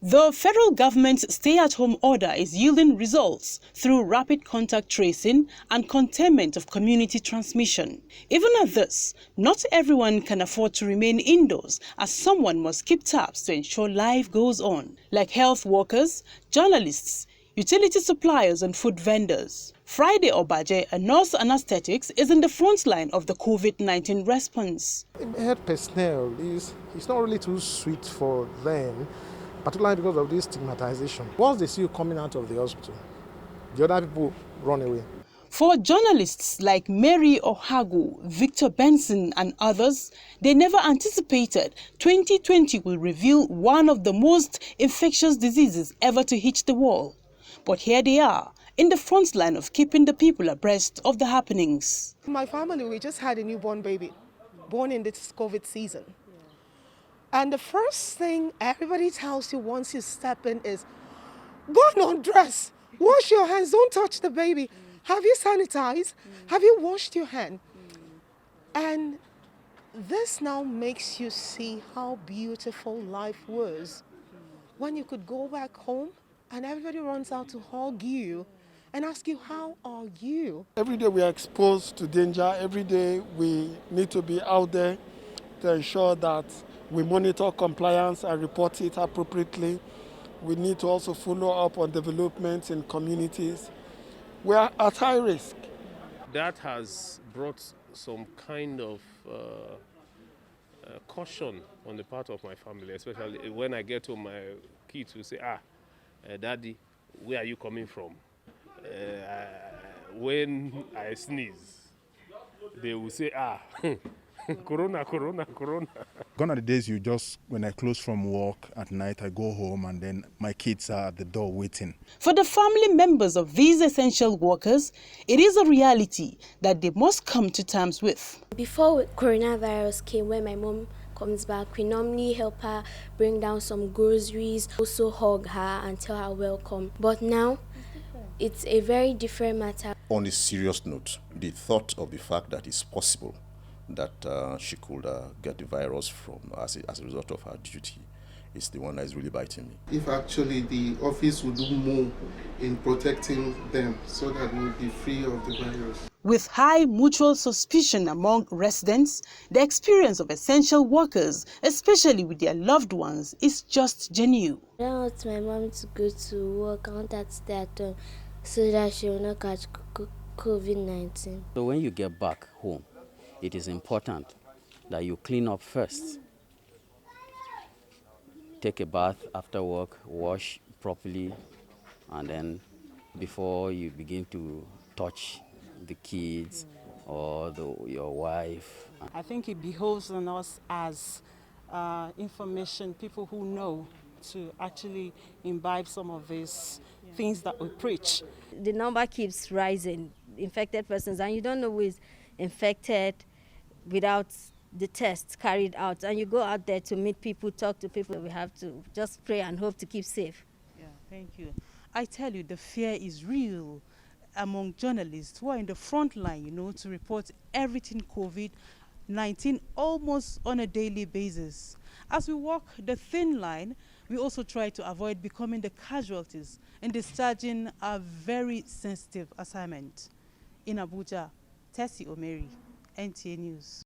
The federal government's stay-at-home order is yielding results through rapid contact tracing and containment of community transmission. Even at this, not everyone can afford to remain indoors, as someone must keep tabs to ensure life goes on, like health workers, journalists, utility suppliers and food vendors. Friday Obaje, a nurse anesthetics, is in the front line of the COVID-19 response. Health personnel is not really too sweet for them, particularly because of this stigmatization. Once they see you coming out of the hospital, the other people run away. For journalists like Mary Ohagu, Victor Benson and others, they never anticipated 2020 will reveal one of the most infectious diseases ever to hit the world. But here they are, in the front line of keeping the people abreast of the happenings. My family, we just had a newborn baby, born in this COVID season. And the first thing everybody tells you once you step in is, go and undress, wash your hands, don't touch the baby. Have you sanitized? Have you washed your hand? And this now makes you see how beautiful life was when you could go back home and everybody runs out to hug you and ask you, how are you? Every day we are exposed to danger. Every day we need to be out there to ensure that we monitor compliance and report it appropriately. We need to also follow up on developments in communities. We are at high risk. That has brought some kind of caution on the part of my family, especially when I get to my kids who say, Daddy, where are you coming from? When I sneeze, they will say, corona, corona, corona. Gone are the days when I close from work at night, I go home and then my kids are at the door waiting. For the family members of these essential workers, it is a reality that they must come to terms with. Before coronavirus came, when my mom comes back, we normally help her bring down some groceries, also hug her and tell her welcome. But now, it's a very different matter. On a serious note, the thought of the fact that it's possible that she could get the virus from as a result of her duty is the one that is really biting me. If actually the office would do more in protecting them so that we will be free of the virus. With high mutual suspicion among residents, the experience of essential workers, especially with their loved ones, is just genuine. I don't want my mom to go to work. I want her to stay at home so that she will not catch COVID-19. So when you get back home, it is important that you clean up first. Take a bath after work, wash properly, and then before you begin to touch the kids or your wife. I think it behoves on us as information people who know to actually imbibe some of these things that we preach. The number keeps rising, infected persons, and you don't know who is infected without the tests carried out. And you go out there to meet people, talk to people. We have to just pray and hope to keep safe. Yeah, thank you. I tell you, the fear is real among journalists who are in the front line, to report everything COVID-19 almost on a daily basis. As we walk the thin line, we also try to avoid becoming the casualties in discharging a very sensitive assignment. In Abuja, Tessie Omeri, NTA News.